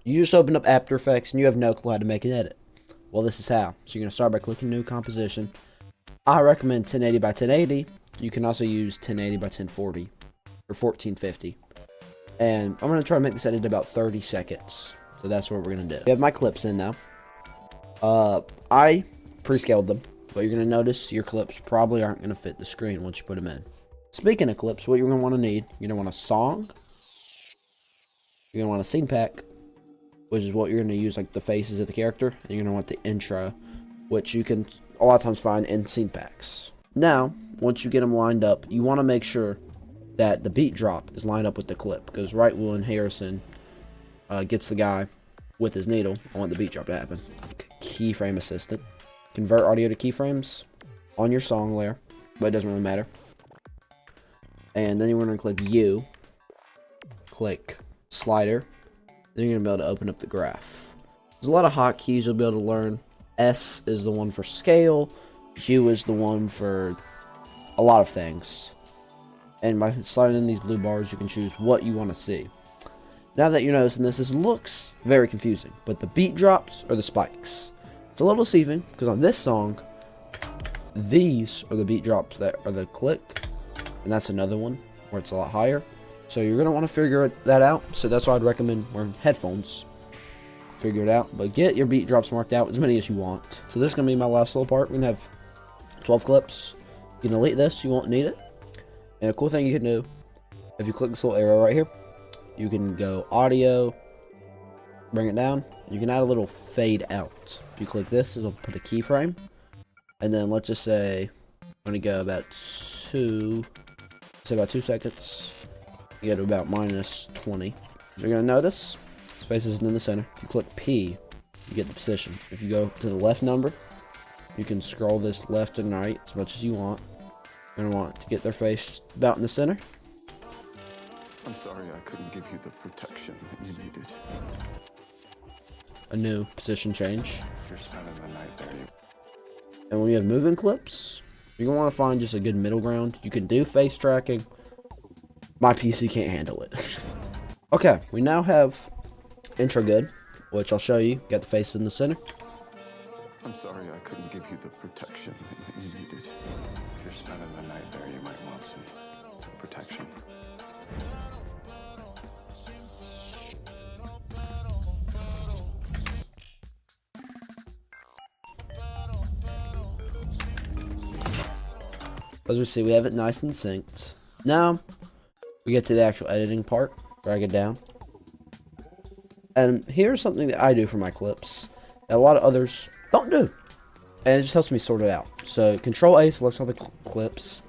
You just opened up After Effects and you have no clue how to make an edit. Well, this is how. So you're going to start by clicking New Composition. I recommend 1080 by 1080. You can also use 1080 by 1040 or 1450. And I'm going to try to make this edit in about 30 seconds. So that's what we're going to do. I have my clips in now. I pre-scaled them, but you're going to notice your clips probably aren't going to fit the screen once you put them in. Speaking of clips, what you're going to want to need, you're going to want a song. You're going to want a scene pack, which is what you're going to use like the faces of the character. And you're going to want the intro, which you can a lot of times find in scene packs. Now, once you get them lined up, you want to make sure that the beat drop is lined up with the clip, because right when Harrison gets the guy with his needle, I want the beat drop to happen. Keyframe assistant. Convert audio to keyframes on your song layer, but it doesn't really matter. And then you're going to click U, click slider, then you're going to be able to open up the graph. There's a lot of hotkeys you'll be able to learn. S is the one for scale, U is the one for a lot of things. And by sliding in these blue bars, you can choose what you want to see. Now that you're noticing this looks very confusing, but the beat drops are the spikes. It's a little deceiving, because on this song, these are the beat drops that are the click, and that's another one where it's a lot higher. So you're going to want to figure that out, so that's why I'd recommend wearing headphones. Figure it out, but get your beat drops marked out as many as you want. So this is going to be my last little part. We're going to have 12 clips. You can delete this, you won't need it. And a cool thing you can do, if you click this little arrow right here, you can go audio, bring it down. You can add a little fade out. If you click this, it'll put a keyframe. And then let's just say, I'm going to go about 2 seconds. You get to about minus 20. You're going to notice, his face isn't in the center. If you click P, you get the position. If you go to the left number, you can scroll this left and right as much as you want. You're going to want to get their face about in the center. I'm sorry I couldn't give you the protection that you needed. A new position change. You're spending the night there. And when you have moving clips, you're going to want to find just a good middle ground. You can do face tracking. My PC can't handle it. Okay, we now have intro good, which I'll show you. Got the face in the center. I'm sorry I couldn't give you the protection that you needed. If you're spending the night there, you might want some protection. As we see, we have it nice and synced. Now, we get to the actual editing part. Drag it down. And here's something that I do for my clips that a lot of others don't do. And it just helps me sort it out. So, Control A selects all the clips.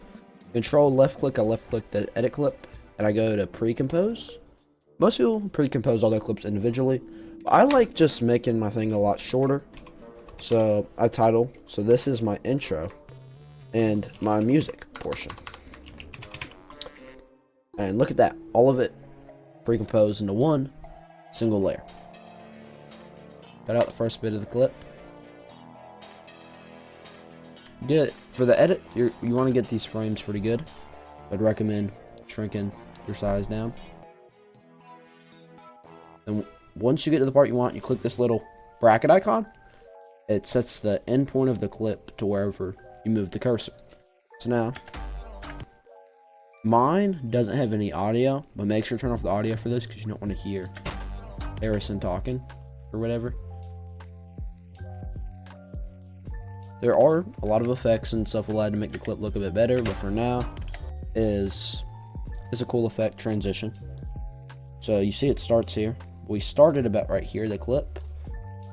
Control left click, I left click the edit clip. And I go to pre-compose. Most people pre-compose all their clips individually. I like just making my thing a lot shorter. So, I title. So, this is my intro and my music portion. And look at that. All of it pre-composed into one single layer. Cut out the first bit of the clip. Good. For the edit, you want to get these frames pretty good. I'd recommend shrinking your size down. And once you get to the part you want, you click this little bracket icon. It sets the end point of the clip to wherever you move the cursor. So now, mine doesn't have any audio, but make sure to turn off the audio for this because you don't want to hear Harrison talking or whatever. There are a lot of effects and stuff allowed to make the clip look a bit better, but for now, is a cool effect, transition. So you see it starts here. We started about right here, the clip.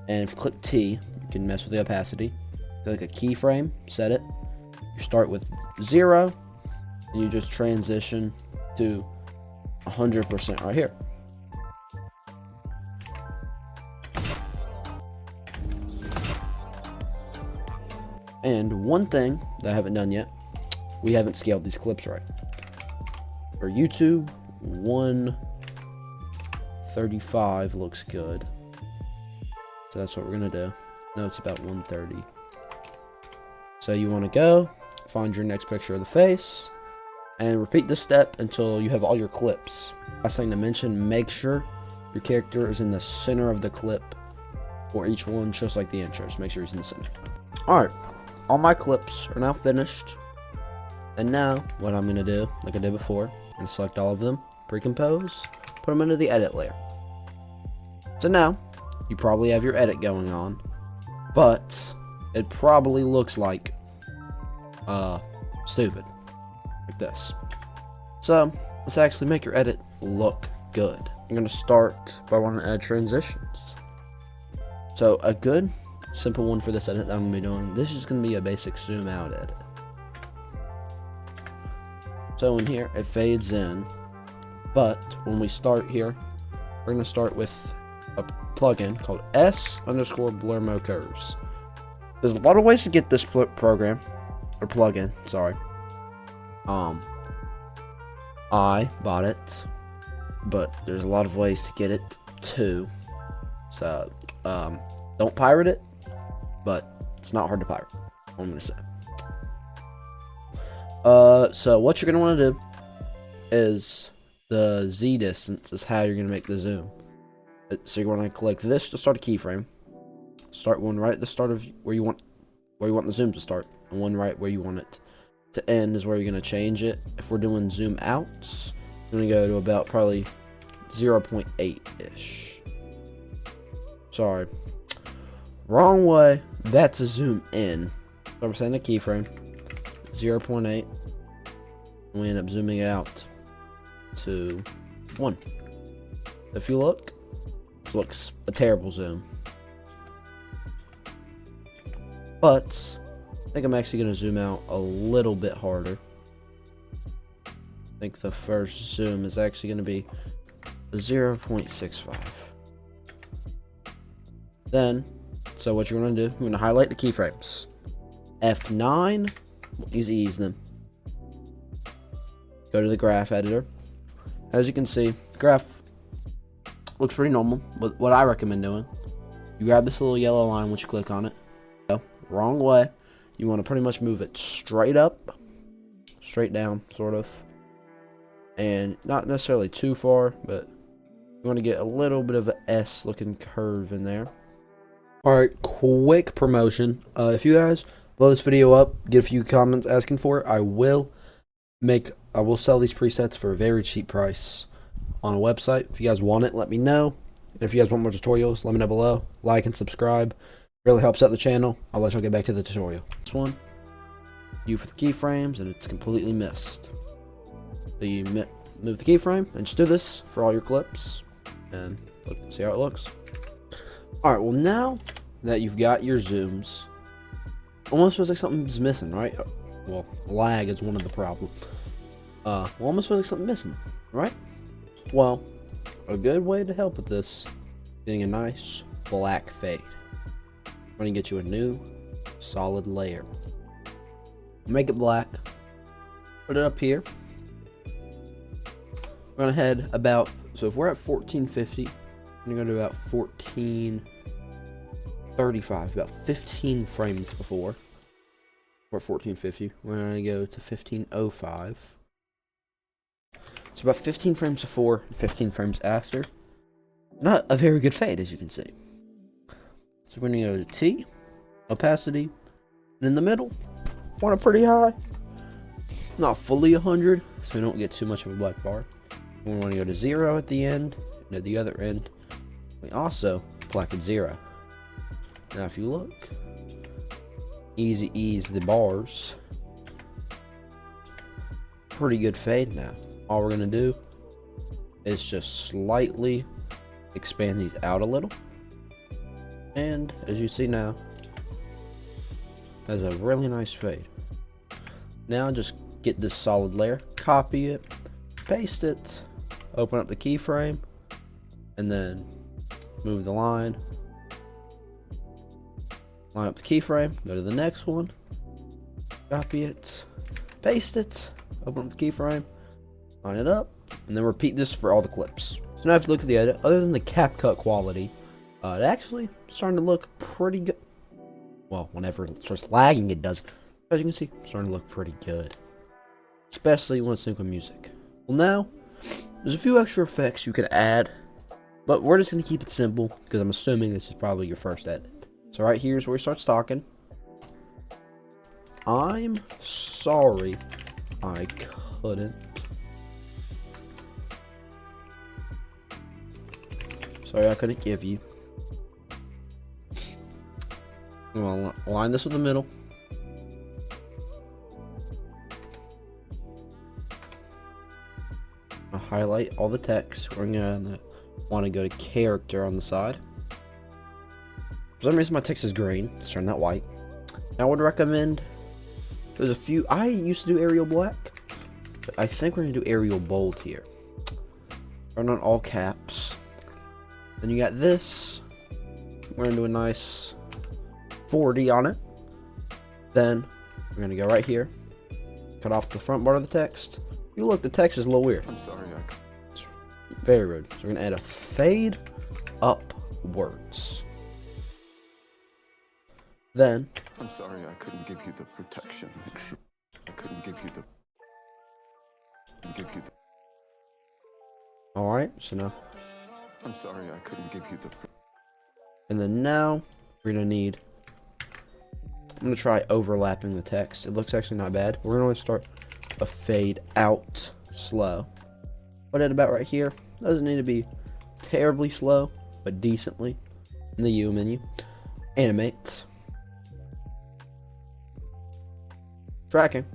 And if you click T, you can mess with the opacity. Click a keyframe, set it. You start with 0, and you just transition to 100% right here. And one thing that I haven't done yet, we haven't scaled these clips right. For YouTube, 135 looks good. So that's what we're going to do. No, it's about 130. So you want to go, find your next picture of the face, and repeat this step until you have all your clips. Last thing to mention, make sure your character is in the center of the clip for each one, just like the intro. So make sure he's in the center. Alright, all my clips are now finished. And now, what I'm going to do, like I did before, I'm going to select all of them, pre-compose, put them into the edit layer. So now, you probably have your edit going on, but it probably looks like, stupid, like this. So, let's actually make your edit look good. I'm going to start by wanting to add transitions. So, a good, simple one for this edit that I'm going to be doing, this is going to be a basic zoom out edit. So in here, it fades in, but when we start here, we're going to start with a plugin called S_Blur Mo Curves. There's a lot of ways to get this program, or plugin, sorry. I bought it, but there's a lot of ways to get it too. So, don't pirate it, but it's not hard to pirate, I'm going to say. So what you're going to want to do is the Z distance is how you're going to make the zoom. So you're going to click this to start a keyframe. Start one right at the start of where you want the zoom to start, and one right where you want it to end is where you're going to change it. If we're doing zoom outs, I'm going to go to about probably 0.8-ish. Sorry. Wrong way. That's a zoom in. So we're setting a keyframe. 0.8, and we end up zooming it out to 1. If you look, it looks a terrible zoom. But I think I'm actually going to zoom out a little bit harder. I think the first zoom is actually going to be 0.65. Then, so what you're going to do, you're going to highlight the keyframes. F9. Ease them. Go to the graph editor. As you can see, graph looks pretty normal, but what I recommend doing, you grab this little yellow line once you click on it. Go wrong way. You want to pretty much move it straight up, straight down, sort of, and not necessarily too far, but you want to get a little bit of an S looking curve in there. Alright, quick promotion. If you guys blow this video up, get a few comments asking for it, I will sell these presets for a very cheap price on a website. If you guys want it, let me know. And if you guys want more tutorials, let me know below. Like and subscribe. Really helps out the channel. I'll let y'all get back to the tutorial. This one, you for the keyframes, and it's completely missed. So you move the keyframe, and just do this for all your clips, and look, see how it looks. Alright, well now that you've got your zooms, almost feels like something's missing, right? Well, lag is one of the problems. Almost feels like something's missing, right? Well, a good way to help with this, getting a nice black fade. I'm going to get you a new solid layer. Make it black. Put it up here. We're going to head about, so if we're at 1450, I'm going to go to about 1435, about 15 frames before. We're at 1450. We're going to go to 1505. So about 15 frames before, 15 frames after. Not a very good fade, as you can see. So we're going to go to T, opacity, and in the middle, want it pretty high. Not fully 100, so we don't get too much of a black bar. We want to go to 0 at the end, and at the other end, we also blacken 0. Now if you look, easy ease the bars. Pretty good fade now. All we're going to do is just slightly expand these out a little. And as you see now, has a really nice fade. Now just get this solid layer, copy it, paste it, open up the keyframe, and then move the line. Line up the keyframe, go to the next one, copy it, paste it, open up the keyframe, line it up, and then repeat this for all the clips. So now if you look at the edit, other than the CapCut quality, it actually starting to look pretty good. Well, whenever it starts lagging, it does. As you can see, it's starting to look pretty good. Especially when it's synced with music. Well, now, there's a few extra effects you can add But we're just going to keep it simple because I'm assuming this is probably your first edit. So right here's where we start talking. I'm sorry I couldn't. Sorry I couldn't give you. I'm going to line this with the middle. I'll highlight all the text. We're going to want to go to character on the side. For some reason my text is green. Let's turn that white. Now I would recommend, there's a few, I used to do Arial black, but I think we're going to do Arial bold here. Turn on all caps. Then you got this. We're going to do a nice 40 on it. Then we're going to go right here. Cut off the front part of the text. You look, the text is a little weird. I'm sorry, It's very rude. So we're going to add a fade upwards. Then I'm sorry I couldn't give you the protection. I couldn't give you the... Alright, so now. I'm sorry I couldn't give you the... And then now, we're going to need... I'm going to try overlapping the text. It looks actually not bad. We're going to start a fade out slow. Put it about right here. Doesn't need to be terribly slow, but decently. In the U menu. Animate. Tracking.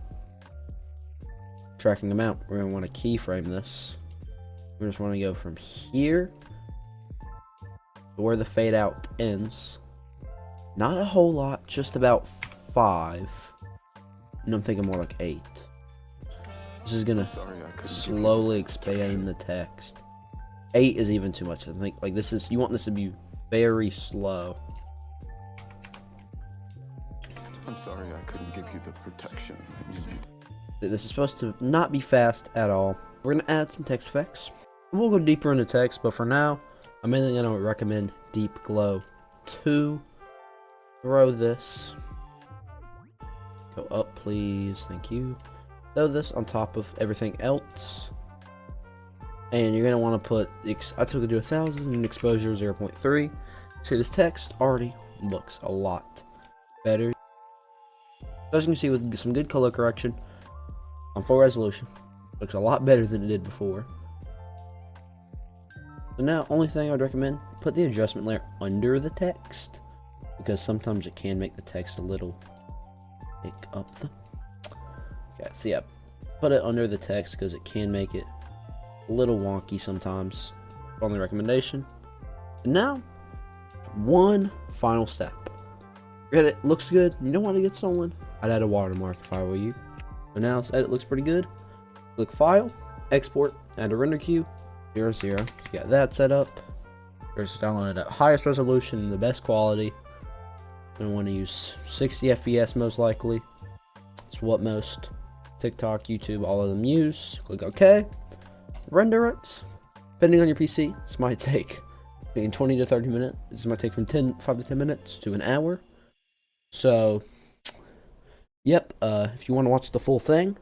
Tracking amount. We're going to want to keyframe this. We just want to go from here to where the fade out ends. Not a whole lot, just about 5. And I'm thinking more like 8. This is gonna slowly expand the text. 8 is even too much. I think like this is, you want this to be very slow. I'm sorry I couldn't give you the protection that you need. This is supposed to not be fast at all. We're gonna add some text effects. We'll go deeper into text, but for now, I'm mainly gonna recommend Deep Glow 2. Throw this. Go up, please. Thank you. Throw this on top of everything else. And you're gonna want to put, I took it to 1000 and exposure 0.3. See, this text already looks a lot better. As you can see, with some good color correction on full resolution, looks a lot better than it did before. So now, only thing I'd recommend, put the adjustment layer under the text, because sometimes it can make the text a little pick up the. Okay, so yeah, put it under the text because it can make it a little wonky sometimes. Only recommendation. And now, one final step. It looks good. You don't want to get stolen. I'd add a watermark if I were you. But now this edit looks pretty good. Click File, Export, add a render queue, 0, 0. You got that set up. Just download it at highest resolution and the best quality. Gonna want to use 60 FPS most likely. It's what most TikTok, YouTube, all of them use. Click OK. Render it. Depending on your PC, this might take between 20 to 30 minutes. This might take from 5 to 10 minutes to an hour. So, yep, if you want to watch the full thing,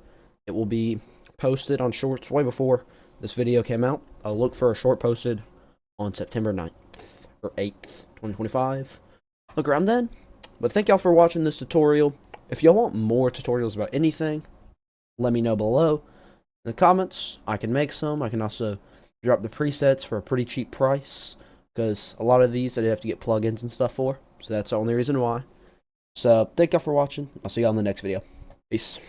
it will be posted on Shorts way before this video came out. I'll look for a short posted on September 9th or 8th, 2025. Look around then. But thank y'all for watching this tutorial. If y'all want more tutorials about anything, let me know below in the comments. I can make some. I can also drop the presets for a pretty cheap price, because a lot of these I have to get plugins and stuff for. So that's the only reason why. So thank y'all for watching. I'll see y'all in the next video. Peace.